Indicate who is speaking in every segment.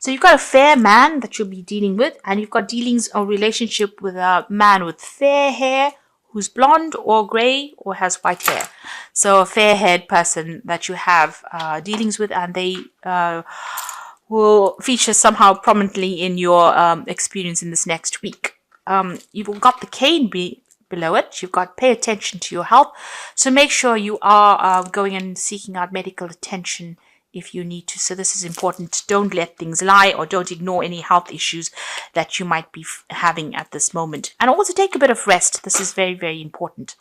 Speaker 1: So you've got a fair man that you'll be dealing with, and you've got dealings or relationship with a man with fair hair who's blonde or grey or has white hair. So a fair-haired person that you have dealings with, and they will feature somehow prominently in your experience in this next week. You've got the cane below it. You've got pay attention to your health. So make sure you are going and seeking out medical attention if you need to. So this is important. Don't let things lie, or don't ignore any health issues that you might be having at this moment. And also take a bit of rest. This is very, very important.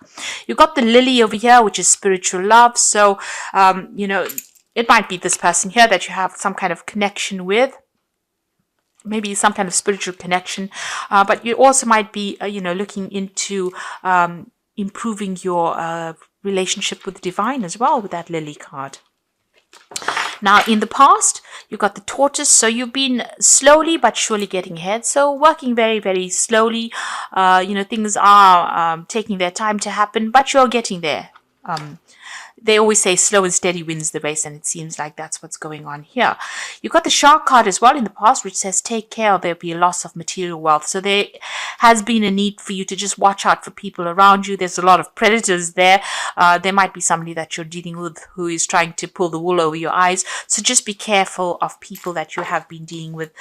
Speaker 1: You've got the lily over here, which is spiritual love. So, it might be this person here that you have some kind of connection with. Maybe some kind of spiritual connection. But you also might be, looking into improving your relationship with the divine as well with that lily card. Now, in the past, you've got the tortoise, so you've been slowly but surely getting ahead. So working very, very slowly. Things are taking their time to happen, but you're getting there. They always say slow and steady wins the race, and it seems like that's what's going on here. You've got the shark card as well in the past, which says take care, there'll be a loss of material wealth. So there has been a need for you to just watch out for people around you. There's a lot of predators there. There might be somebody that you're dealing with who is trying to pull the wool over your eyes. So just be careful of people that you have been dealing with.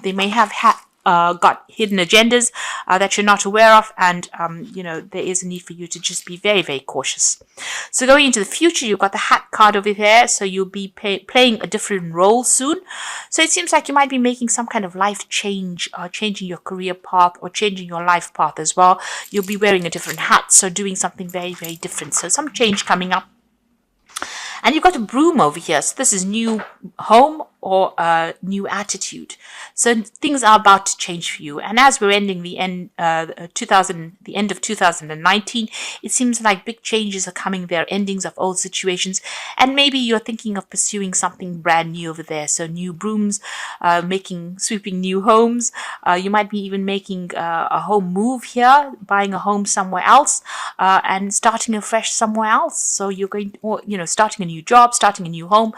Speaker 1: They may have got hidden agendas that you're not aware of, and there is a need for you to just be very, very cautious. So going into the future, you've got the hat card over there, so you'll be playing a different role soon. So it seems like you might be making some kind of life change, or changing your career path, or changing your life path as well. You'll be wearing a different hat, so doing something very, very different. So some change coming up. And you've got a broom over here. So this is new home or a new attitude. So things are about to change for you. And as we're ending the end of 2019, it seems like big changes are coming there, endings of old situations. And maybe you're thinking of pursuing something brand new over there. So new brooms, sweeping new homes. You might be even making a home move here, buying a home somewhere else, and starting afresh somewhere else. So you're going, starting a new job, starting a new home,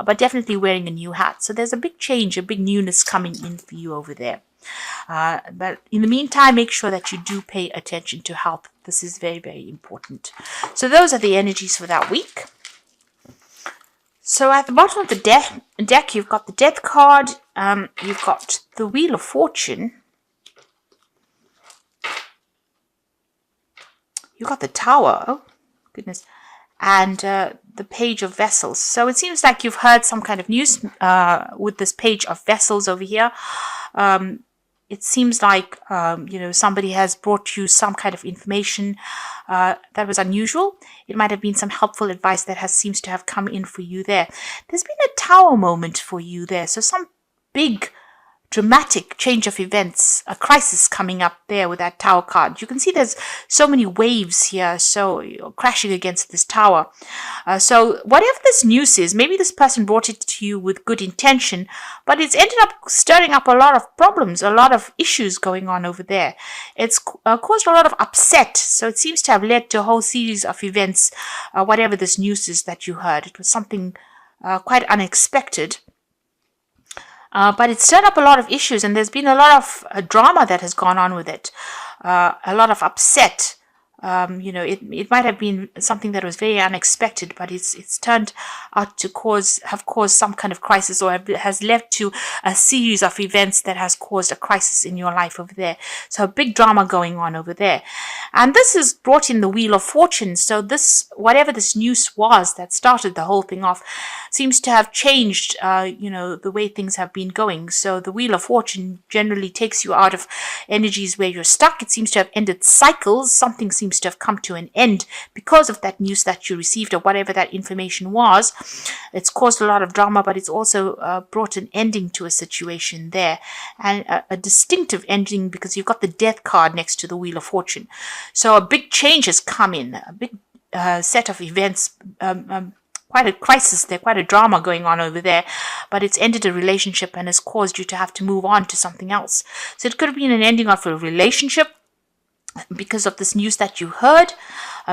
Speaker 1: but definitely wearing a new hat. So there's a big change, a big newness coming in for you over there. But in the meantime, make sure that you do pay attention to health. This is very, very important. So those are the energies for that week. So at the bottom of the deck, you've got the Death card. You've got the Wheel of Fortune. You've got the Tower. Oh, goodness. And the Page of Vessels. So it seems like you've heard some kind of news with this Page of Vessels over here. It seems like, somebody has brought you some kind of information that was unusual. It might have been some helpful advice that seems to have come in for you there. There's been a Tower moment for you there. So some big dramatic change of events, a crisis coming up there with that Tower card. You can see there's so many waves here, so you're crashing against this tower. So whatever this news is, maybe this person brought it to you with good intention, but it's ended up stirring up a lot of problems, a lot of issues going on over there. It's caused a lot of upset, so it seems to have led to a whole series of events, whatever this news is that you heard. It was something quite unexpected. But it stirred up a lot of issues, and there's been a lot of drama that has gone on with it. A lot of upset. It might have been something that was very unexpected, but it's turned out to have caused some kind of crisis, or has led to a series of events that has caused a crisis in your life over there. So a big drama going on over there. And this has brought in the Wheel of Fortune. So whatever this news was that started the whole thing off, seems to have changed, the way things have been going. So the Wheel of Fortune generally takes you out of energies where you're stuck. It seems to have ended cycles. Something seems to have come to an end because of that news that you received, or whatever that information was. It's caused a lot of drama, but it's also brought an ending to a situation there, and a distinctive ending, because you've got the Death card next to the Wheel of Fortune. So a big change has come in, a big set of events, quite a crisis there, quite a drama going on over there, but it's ended a relationship and has caused you to have to move on to something else. So it could have been an ending of a relationship. because of this news that you heard.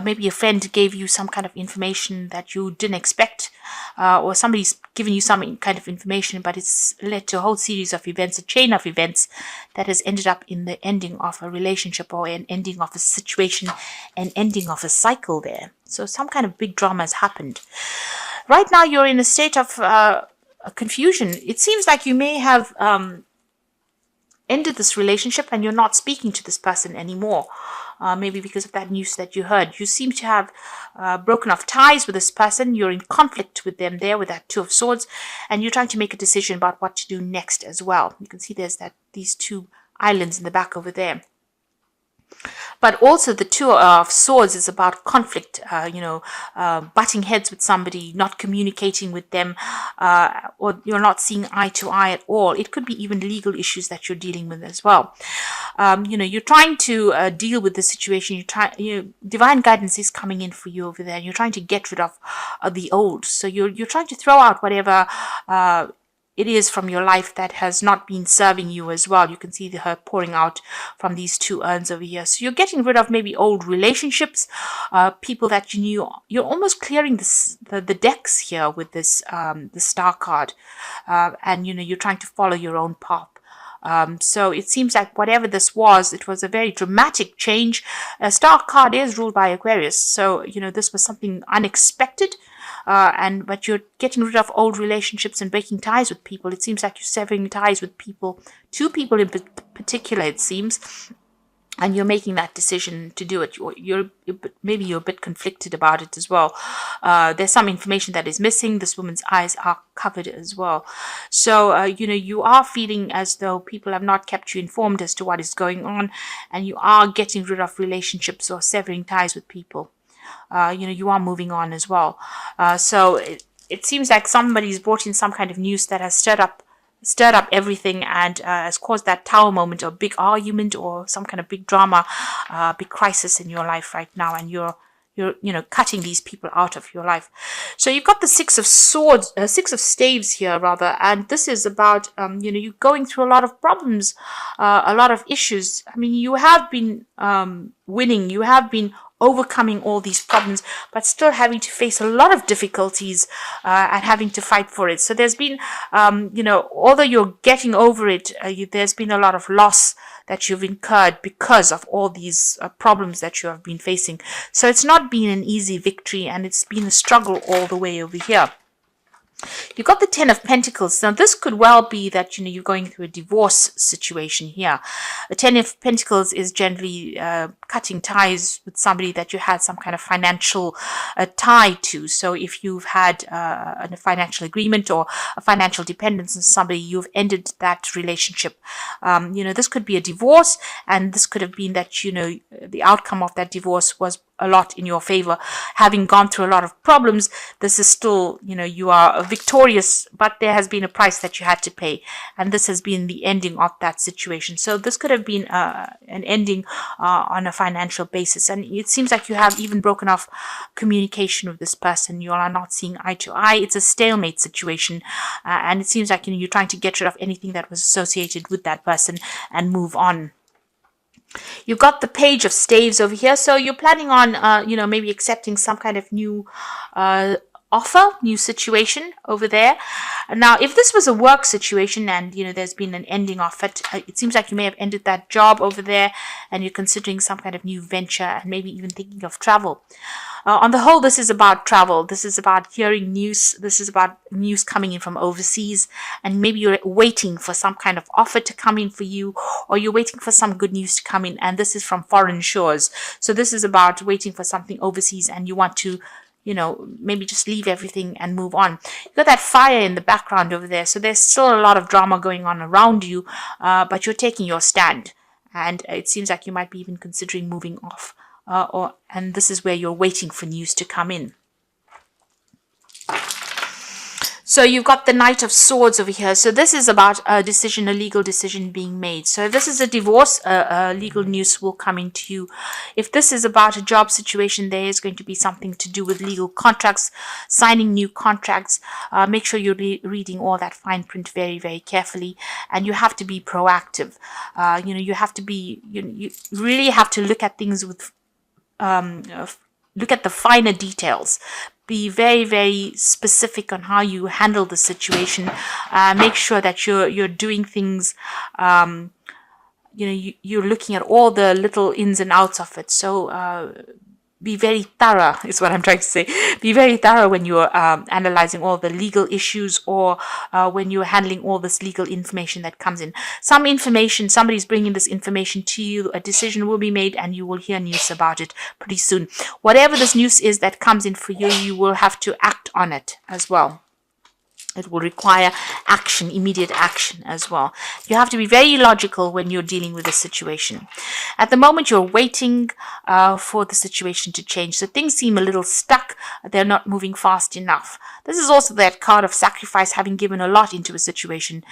Speaker 1: Maybe a friend gave you some kind of information that you didn't expect, or somebody's given you some kind of information, but it's led to a whole series of events, a chain of events that has ended up in the ending of a relationship or an ending of a situation, an ending of a cycle there. So some kind of big drama has happened. Right now you're in a state of confusion. It seems like you may have ended this relationship and you're not speaking to this person anymore. Maybe because of that news that you heard. You seem to have broken off ties with this person. You're in conflict with them there with that Two of Swords, and you're trying to make a decision about what to do next as well. You can see there's these two islands in the back over there. But also the Two of Swords is about conflict, butting heads with somebody, not communicating with them, or you're not seeing eye to eye at all. It could be even legal issues that you're dealing with as well. You're trying to deal with the situation. Divine guidance is coming in for you over there. You're trying to get rid of the old. So you're trying to throw out whatever it is from your life that has not been serving you as well. You can see her pouring out from these two urns over here. So you're getting rid of maybe old relationships, people that you knew. You're almost clearing the decks here with this the Star card, and you're trying to follow your own path. So it seems like whatever this was, it was a very dramatic change. A Star card is ruled by Aquarius, so this was something unexpected. But you're getting rid of old relationships and breaking ties with people. It seems like you're severing ties with people, two people in particular, it seems, and you're making that decision to do it. Maybe you're a bit conflicted about it as well. There's some information that is missing. This woman's eyes are covered as well. So, you are feeling as though people have not kept you informed as to what is going on, and you are getting rid of relationships or severing ties with people. You are moving on as well. So it seems like somebody's brought in some kind of news that has stirred up everything and has caused that Tower moment or big argument or some kind of big drama, big crisis in your life right now, and you're cutting these people out of your life. So you've got the Six of Swords, Six of Staves here rather, and this is about you going through a lot of problems, a lot of issues. I mean, you have been winning, you have been overcoming all these problems, but still having to face a lot of difficulties and having to fight for it. So there's been, although you're getting over it, there's been a lot of loss that you've incurred because of all these problems that you have been facing. So it's not been an easy victory, and it's been a struggle all the way over here. You've got the Ten of Pentacles. Now, this could well be that, you're going through a divorce situation here. The Ten of Pentacles is generally cutting ties with somebody that you had some kind of financial tie to. So if you've had a financial agreement or a financial dependence on somebody, you've ended that relationship. This could be a divorce, and this could have been that, the outcome of that divorce was a lot in your favor. Having gone through a lot of problems, this is still, you are victorious, but there has been a price that you had to pay, and this has been the ending of that situation. So this could have been an ending on a financial basis, and it seems like you have even broken off communication with this person. You are not seeing eye to eye. It's a stalemate situation, and it seems like you're trying to get rid of anything that was associated with that person and move on. You've got the Page of Staves over here, so you're planning on, maybe accepting some kind of new offer, new situation over there. Now, if this was a work situation and, there's been an ending of it, it seems like you may have ended that job over there and you're considering some kind of new venture and maybe even thinking of travel. On the whole, this is about travel. This is about hearing news. This is about news coming in from overseas, and maybe you're waiting for some kind of offer to come in for you, or you're waiting for some good news to come in, and this is from foreign shores. So this is about waiting for something overseas, and you want to, maybe just leave everything and move on. You've got that fire in the background over there, so there's still a lot of drama going on around you, but you're taking your stand, and it seems like you might be even considering moving off. And this is where you're waiting for news to come in. So you've got the Knight of Swords over here. So this is about a decision, a legal decision being made. So if this is a divorce, legal news will come into you. If this is about a job situation, there is going to be something to do with legal contracts, signing new contracts. Make sure you're reading all that fine print very, very carefully. And you have to be proactive. You have to be, you really have to look at things with, look at the finer details. Be very, very specific on how you handle the situation. Make sure that you're doing things. You're looking at all the little ins and outs of it. So be very thorough is what I'm trying to say. Be very thorough when you're analyzing all the legal issues, or when you're handling all this legal information that comes in. Some information, somebody's bringing this information to you, a decision will be made, and you will hear news about it pretty soon. Whatever this news is that comes in for you, you will have to act on it as well. It will require action, immediate action as well. You have to be very logical when you're dealing with a situation. At the moment, you're waiting for the situation to change. So things seem a little stuck. They're not moving fast enough. This is also that card of sacrifice, having given a lot into a situation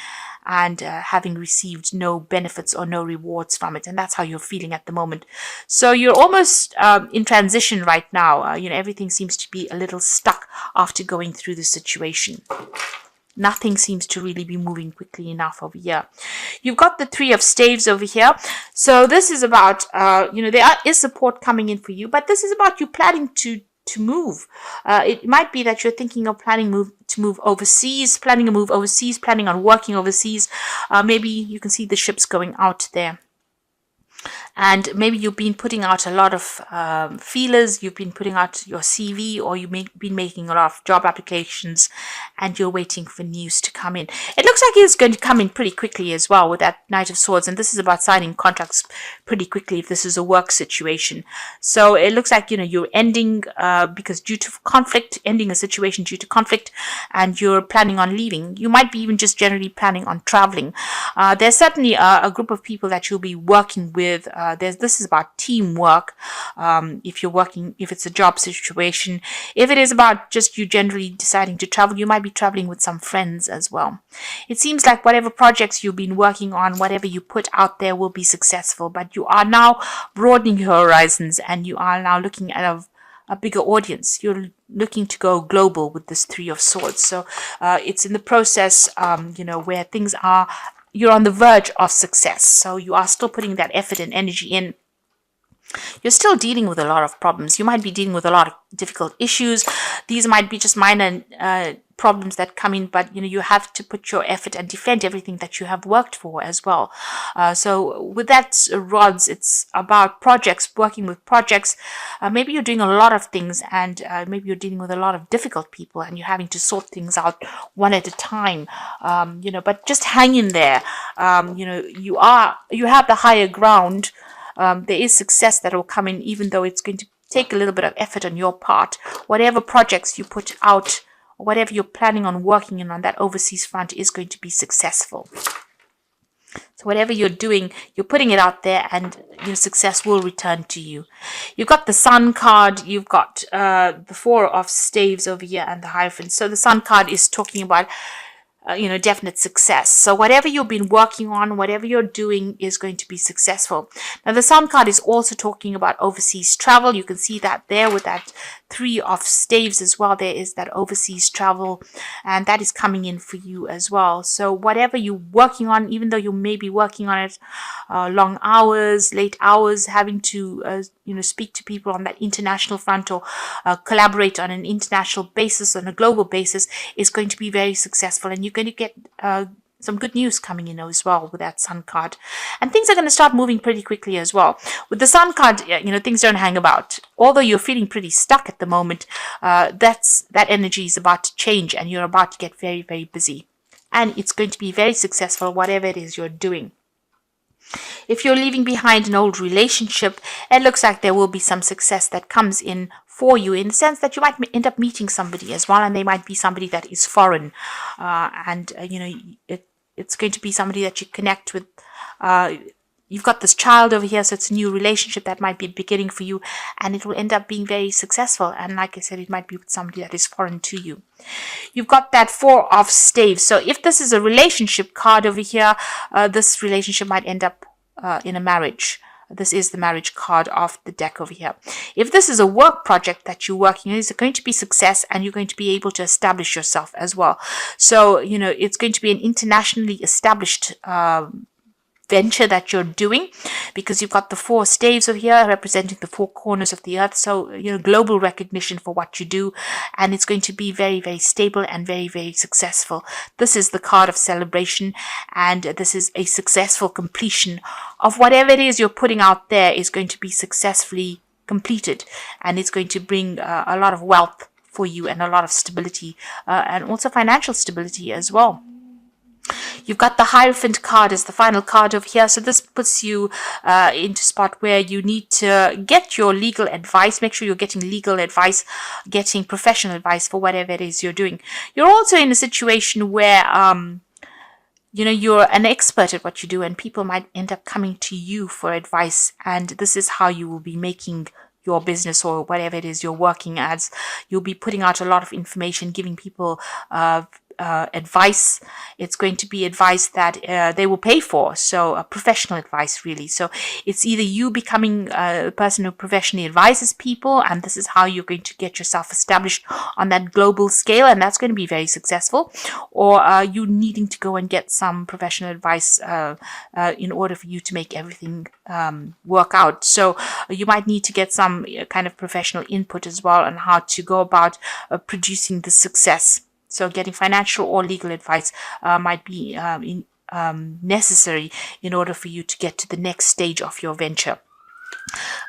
Speaker 1: and having received no benefits or no rewards from it. And that's how you're feeling at the moment. So you're almost in transition right now. Everything seems to be a little stuck after going through the situation. Nothing seems to really be moving quickly enough over here. You've got the Three of Staves over here. So this is about, there is support coming in for you, but this is about you planning to move. It might be that you're thinking of planning to move overseas, planning a move overseas, planning on working overseas. Maybe you can see the ships going out there. And maybe you've been putting out a lot of feelers, you've been putting out your CV, or you've been making a lot of job applications, and you're waiting for news to come in. It looks like it's going to come in pretty quickly as well with that Knight of Swords, and this is about signing contracts pretty quickly if this is a work situation. So it looks like, you're ending because due to conflict, ending a situation due to conflict, and you're planning on leaving. You might be even just generally planning on traveling. There's certainly a group of people that you'll be working with. This is about teamwork. If it's a job situation, if it is about just you generally deciding to travel, you might be traveling with some friends as well. It seems like whatever projects you've been working on, whatever you put out there will be successful, but you are now broadening your horizons, and you are now looking at a bigger audience. You're looking to go global with this Three of Swords. So it's in the process, where things are, you're on the verge of success. So you are still putting that effort and energy in. You're still dealing with a lot of problems. You might be dealing with a lot of difficult issues. These might be just minor problems that come in, but you have to put your effort and defend everything that you have worked for as well. So with that rods, it's about projects, working with projects. Maybe you're doing a lot of things, and maybe you're dealing with a lot of difficult people, and you're having to sort things out one at a time. But just hang in there. You have the higher ground. There is success that will come in, even though it's going to take a little bit of effort on your part. Whatever projects you put out, or whatever you're planning on working in on that overseas front is going to be successful. So whatever you're doing, you're putting it out there, and your success will return to you. You've got the Sun card, you've got the Four of Staves over here, and the Hierophant. So the Sun card is talking about definite success. So whatever you've been working on, whatever you're doing is going to be successful. Now the Sun card is also talking about overseas travel. You can see that there with that Three of Staves as well. There is that overseas travel, and that is coming in for you as well. So whatever you're working on, even though you may be working on it long hours, late hours, having to speak to people on that international front, or collaborate on an international basis, on a global basis, is going to be very successful, and you're going to get some good news coming in as well with that Sun card. And things are going to start moving pretty quickly as well. With the Sun card, things don't hang about. Although you're feeling pretty stuck at the moment, that energy is about to change, and you're about to get very, very busy. And it's going to be very successful, whatever it is you're doing. If you're leaving behind an old relationship, it looks like there will be some success that comes in for you, in the sense that you might end up meeting somebody as well, and they might be somebody that is foreign, and it's going to be somebody that you connect with you've got this child over here, so it's a new relationship that might be beginning for you, and it will end up being very successful. And like I said, it might be with somebody that is foreign to you. You've got that Four of Staves. So if this is a relationship card over here, this relationship might end up in a marriage. This is the marriage card of the deck over here. If this is a work project that you're working on, it's going to be success, and you're going to be able to establish yourself as well. So, it's going to be an internationally established venture that you're doing, because you've got the Four Staves over here representing the four corners of the earth. So, global recognition for what you do, and it's going to be very, very stable and very, very successful. This is the card of celebration, and this is a successful completion of whatever it is you're putting out there is going to be successfully completed, and it's going to bring a lot of wealth for you and a lot of stability, and also financial stability as well. You've got the Hierophant card as the final card over here. So this puts you into a spot where you need to get your legal advice. Make sure you're getting legal advice, getting professional advice for whatever it is you're doing. You're also in a situation where, you're an expert at what you do, and people might end up coming to you for advice. And this is how you will be making your business or whatever it is you're working as. You'll be putting out a lot of information, giving people advice. It's going to be advice that they will pay for, so professional advice really. So it's either you becoming a person who professionally advises people, and this is how you're going to get yourself established on that global scale, and that's going to be very successful, or you needing to go and get some professional advice in order for you to make everything work out. So you might need to get some kind of professional input as well on how to go about producing the success. So getting financial or legal advice might be necessary in order for you to get to the next stage of your venture.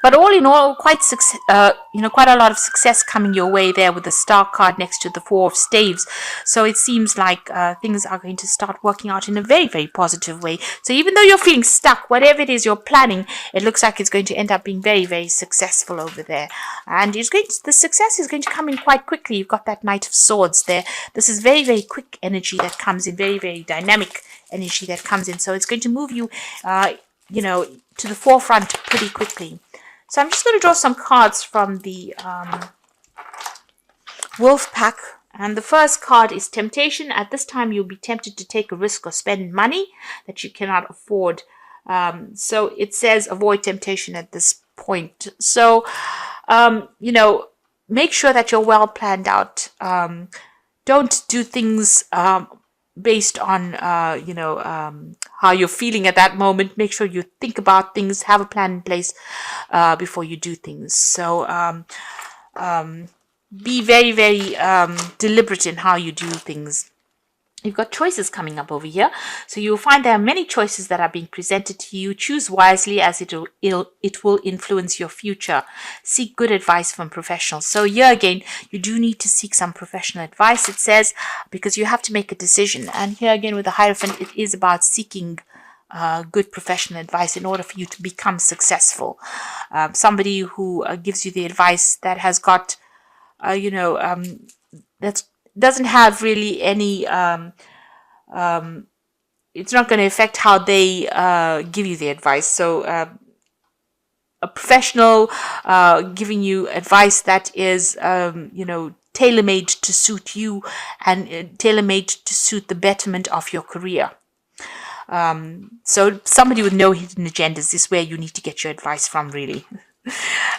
Speaker 1: But all in all, quite a lot of success coming your way there with the Star card next to the Four of Staves. So it seems like things are going to start working out in a very, very positive way. So even though you're feeling stuck, whatever it is you're planning, it looks like it's going to end up being very, very successful over there. And the success is going to come in quite quickly. You've got that Knight of Swords there. This is very, very quick energy that comes in, very, very dynamic energy that comes in. So it's going to move you, to the forefront pretty quickly. So I'm just going to draw some cards from the Wolf Pack. And the first card is Temptation. At this time, you'll be tempted to take a risk or spend money that you cannot afford. So it says avoid temptation at this point. So, make sure that you're well planned out. Don't do things based on, how you're feeling at that moment. Make sure you think about things, have a plan in place before you do things. So be very, very deliberate in how you do things. You've got choices coming up over here. So you'll find there are many choices that are being presented to you. Choose wisely, as it will influence your future. Seek good advice from professionals. So here again, you do need to seek some professional advice, it says, because you have to make a decision. And here again with the Hierophant, it is about seeking good professional advice in order for you to become successful. Somebody who gives you the advice that has got, that doesn't have really any, it's not going to affect how they give you the advice. So a professional giving you advice that is, tailor-made to suit you and tailor-made to suit the betterment of your career. So somebody with no hidden agendas is where you need to get your advice from, really.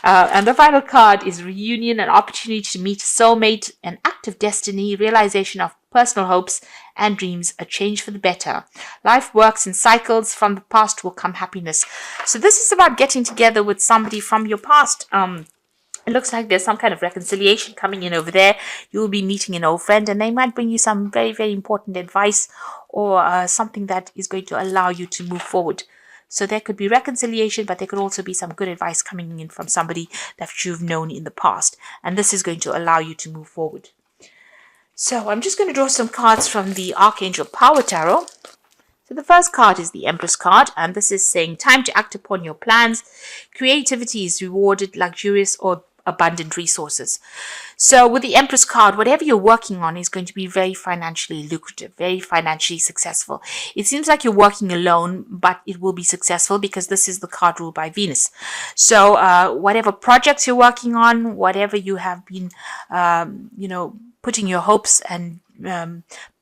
Speaker 1: And the final card is Reunion, an opportunity to meet a soulmate, an act of destiny, realization of personal hopes and dreams, a change for the better. Life works in cycles. From the past will come happiness. So this is about getting together with somebody from your past. It looks like there's some kind of reconciliation coming in over there. You'll be meeting an old friend, and they might bring you some very, very important advice or something that is going to allow you to move forward. So there could be reconciliation, but there could also be some good advice coming in from somebody that you've known in the past. And this is going to allow you to move forward. So I'm just going to draw some cards from the Archangel Power Tarot. So the first card is the Empress card, and this is saying time to act upon your plans. Creativity is rewarded, luxurious or abundant resources. So with the Empress card, whatever you're working on is going to be very financially lucrative, very financially successful. It seems like you're working alone, but it will be successful because this is the card ruled by Venus. So whatever projects you're working on, whatever you have been, putting your hopes and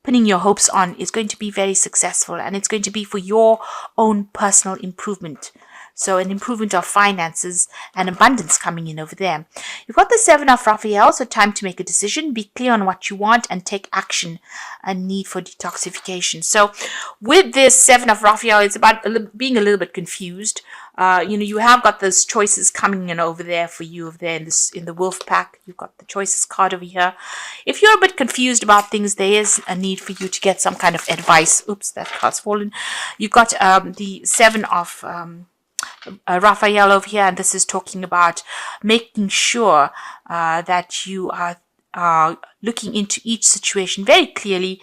Speaker 1: pinning your hopes on is going to be very successful, and it's going to be for your own personal improvement. So an improvement of finances and abundance coming in over there. You've got the Seven of Raphael, so time to make a decision, be clear on what you want and take action, a need for detoxification. So with this Seven of Raphael, it's about being a little bit confused. You have got those choices coming in over there for you over there in the wolf pack. You've got the choices card over here. If you're a bit confused about things, there is a need for you to get some kind of advice. Oops, that card's fallen. You've got the Seven of Raphael over here, and this is talking about making sure that you are looking into each situation very clearly,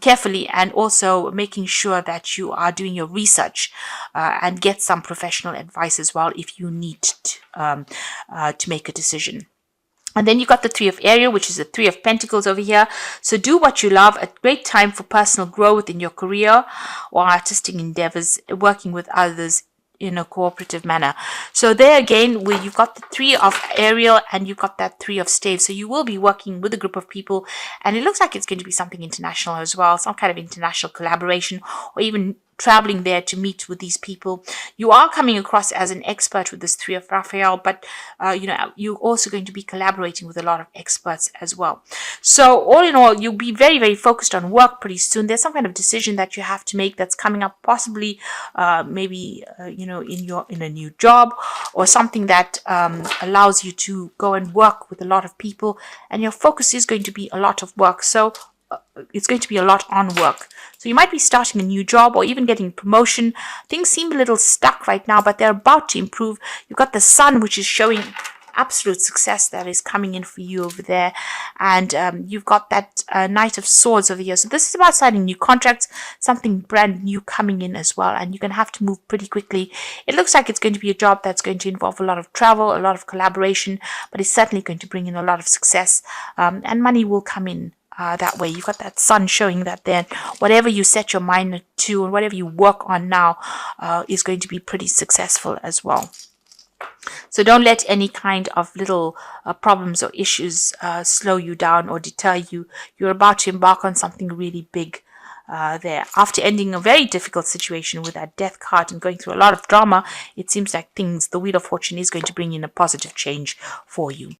Speaker 1: carefully, and also making sure that you are doing your research and get some professional advice as well if you need to make a decision. And then you got the Three of Ariel, which is the Three of Pentacles over here. So do what you love. A great time for personal growth in your career or artistic endeavors, working with others in a cooperative manner. So there again, where you've got the Three of Ariel and you've got that Three of Staves. So you will be working with a group of people, and it looks like it's going to be something international as well, some kind of international collaboration, or even traveling there to meet with these people. You are coming across as an expert with this Three of Raphael, but you're also going to be collaborating with a lot of experts as well. So all in all, you'll be very, very focused on work pretty soon. There's some kind of decision that you have to make that's coming up, possibly maybe in a new job, or something that allows you to go and work with a lot of people, and your focus is going to be a lot of work. So it's going to be a lot on work. So you might be starting a new job or even getting promotion. Things seem a little stuck right now, but they're about to improve. You've got the Sun, which is showing absolute success that is coming in for you over there. And you've got that Knight of Swords over here. So this is about signing new contracts, something brand new coming in as well. And you're going to have to move pretty quickly. It looks like it's going to be a job that's going to involve a lot of travel, a lot of collaboration, but it's certainly going to bring in a lot of success, and money will come in. That way, you've got that Sun showing that then whatever you set your mind to and whatever you work on now is going to be pretty successful as well. So don't let any kind of little problems or issues slow you down or deter you. You're about to embark on something really big there. After ending a very difficult situation with that Death card and going through a lot of drama, it seems like the Wheel of Fortune is going to bring in a positive change for you.